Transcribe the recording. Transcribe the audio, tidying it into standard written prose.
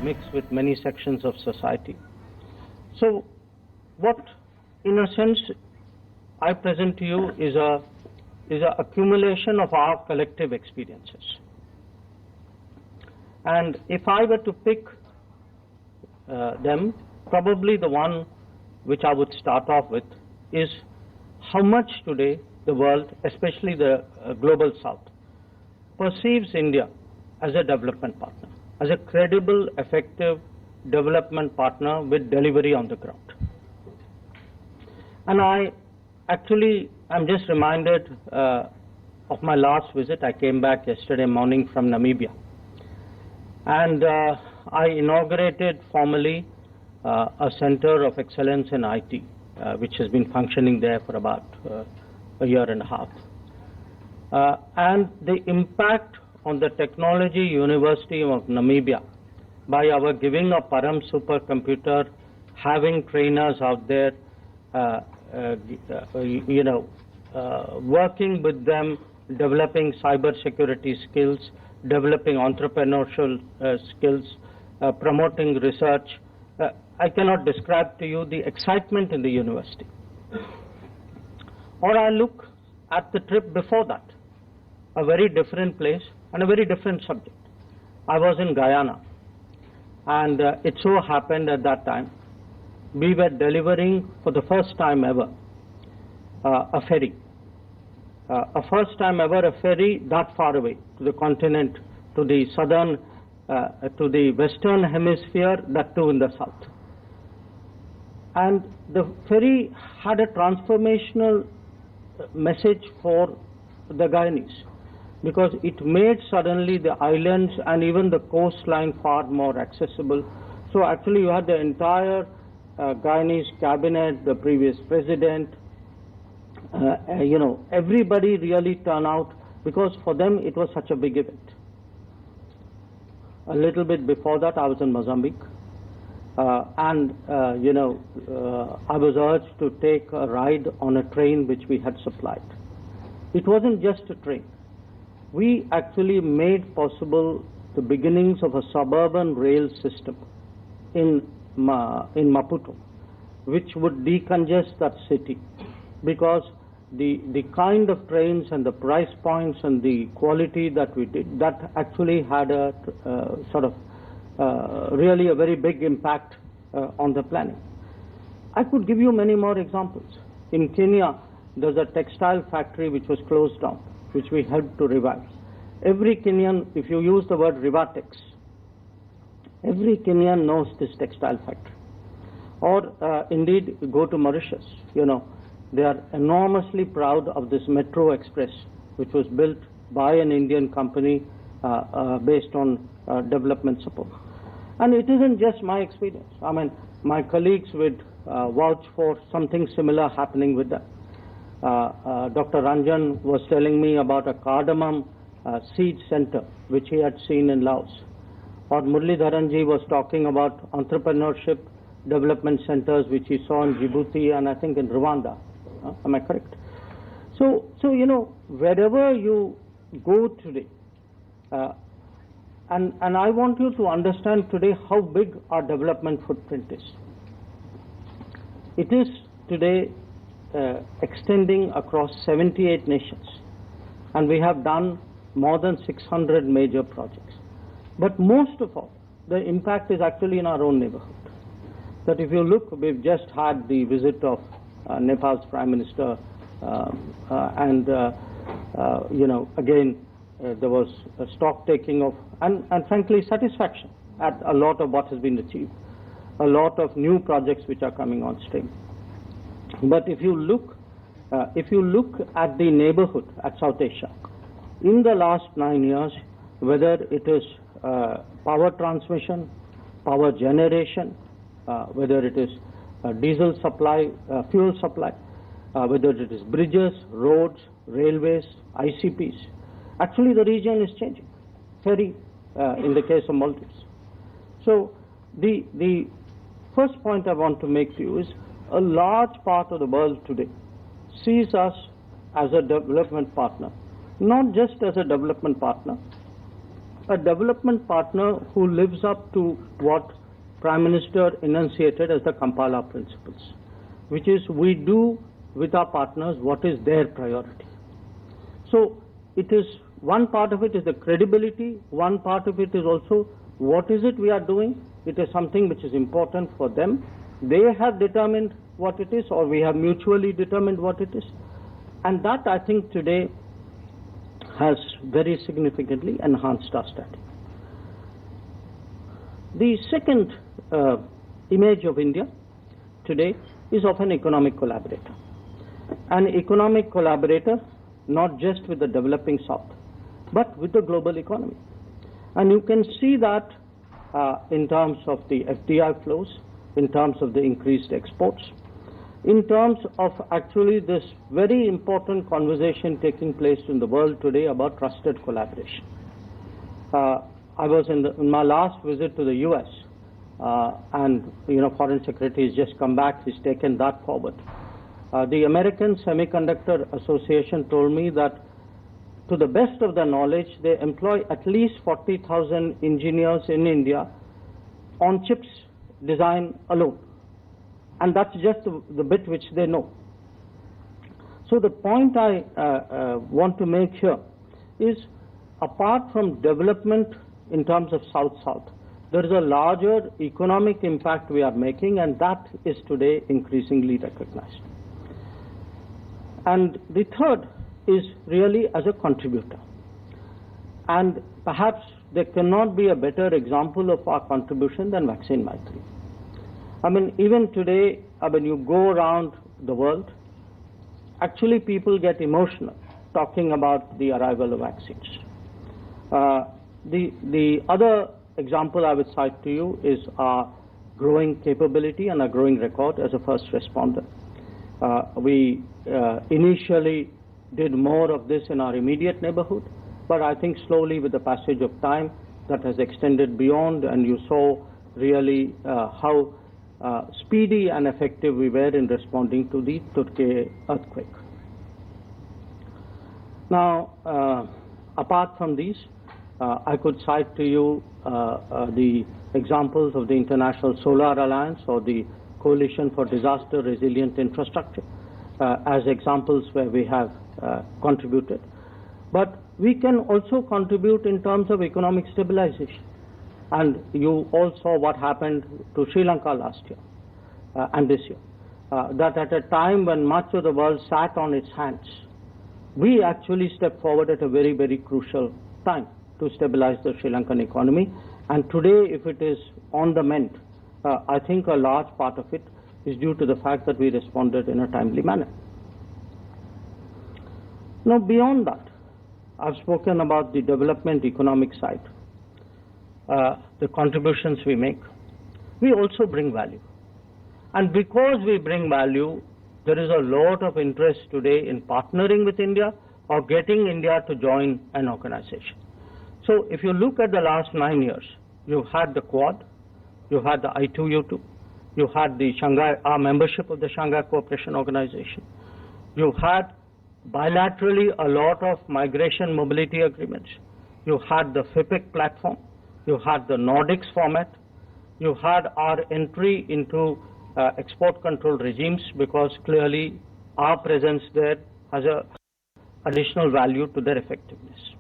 mixed with many sections of society. So what, in a sense, I present to you is a accumulation of our collective experiences. And if I were to pick them, probably the one which I would start off with is how much today the world, especially the global south, perceives India as a development partner, as a credible, effective development partner with delivery on the ground. And I'm just reminded of my last visit. I came back yesterday morning from Namibia. And I inaugurated formally a center of excellence in IT, which has been functioning there for about a year and a half. And the impact on the Technology University of Namibia by our giving a Param supercomputer, having trainers out there, working with them, developing cybersecurity skills, developing entrepreneurial skills, promoting research. I cannot describe to you the excitement in the university. Or I look at the trip before that, a very different place and a very different subject. I was in Guyana, and it so happened at that time we were delivering for the first time ever a ferry. A first time ever a ferry that far away to the continent, to the southern, to the western hemisphere, that too in the south. And the ferry had a transformational message for the Guyanese, because it made suddenly the islands and even the coastline far more accessible. So actually you had the entire Guyanese cabinet, the previous president, everybody really turned out, because for them it was such a big event. A little bit before that I was in Mozambique, I was urged to take a ride on a train which we had supplied. It wasn't just a train. We actually made possible the beginnings of a suburban rail system in Maputo, which would decongest that city, because the kind of trains and the price points and the quality that we did, that actually had a really a very big impact on the planning. I could give you many more examples. In Kenya, there's a textile factory which was closed down, which we helped to revive. Every Kenyan, if you use the word Rivatex, every Kenyan knows this textile factory. Or indeed, go to Mauritius, they are enormously proud of this Metro Express, which was built by an Indian company based on development support. And it isn't just my experience. I mean, my colleagues would vouch for something similar happening with them. Dr. Ranjan was telling me about a cardamom seed center which he had seen in Laos. Or Muralidharanji was talking about entrepreneurship development centers which he saw in Djibouti and I think in Rwanda. Am I correct? So wherever you go today, and I want you to understand today how big our development footprint is. It is today extending across 78 nations, and we have done more than 600 major projects. But most of all, the impact is actually in our own neighborhood. That if you look, we've just had the visit of Nepal's Prime Minister, again, there was a stock taking of, and frankly, satisfaction at a lot of what has been achieved, a lot of new projects which are coming on stream. But if you look at the neighborhood at South Asia, in the last 9 years, whether it is power transmission, power generation, whether it is diesel supply, fuel supply, whether it is bridges, roads, railways, ICPs, actually the region is changing, very in the case of Maldives. So the first point I want to make to you is a large part of the world today sees us as a development partner, not just as a development partner, a development partner who lives up to what Prime Minister enunciated as the Kampala principles, which is we do with our partners what is their priority. So it is, one part of it is the credibility, one part of it is also what is it we are doing. It is something which is important for them. They have determined what it is, or we have mutually determined what it is. And that, I think, today has very significantly enhanced our standing. The second image of India today is of an economic collaborator. An economic collaborator not just with the developing South, but with the global economy. And you can see that in terms of the FDI flows, in terms of the increased exports, in terms of actually this very important conversation taking place in the world today about trusted collaboration. I was in my last visit to the US, and Foreign Secretary has just come back. He's taken that forward. The American Semiconductor Association told me that, to the best of their knowledge, they employ at least 40,000 engineers in India on chips design alone. And that's just the bit which they know. So the point I want to make here is, apart from development in terms of South-South, there is a larger economic impact we are making, and that is today increasingly recognized. And the third is really as a contributor. And perhaps there cannot be a better example of our contribution than Vaccine Maitri. I mean, even today, when you go around the world, actually people get emotional talking about the arrival of vaccines. The other example I would cite to you is our growing capability and our growing record as a first responder. We initially did more of this in our immediate neighborhood, but I think slowly with the passage of time that has extended beyond, and you saw really how speedy and effective we were in responding to the Turkey earthquake. Now, apart from these, I could cite to you the examples of the International Solar Alliance or the Coalition for Disaster Resilient Infrastructure as examples where we have contributed. But we can also contribute in terms of economic stabilization. And you all saw what happened to Sri Lanka last year and this year. That at a time when much of the world sat on its hands, we actually stepped forward at a very, very crucial time to stabilize the Sri Lankan economy. And today, if it is on the mend, I think a large part of it is due to the fact that we responded in a timely manner. Now, beyond that, I've spoken about the development economic side, the contributions we make. We also bring value. And because we bring value, there is a lot of interest today in partnering with India or getting India to join an organization. So if you look at the last 9 years, you've had the Quad, you had the I2U2, you had the Shanghai, our membership of the Shanghai Cooperation Organization. You had bilaterally a lot of migration mobility agreements. You had the FIPIC platform. You had the Nordics format. You had our entry into export control regimes, because clearly our presence there has a additional value to their effectiveness.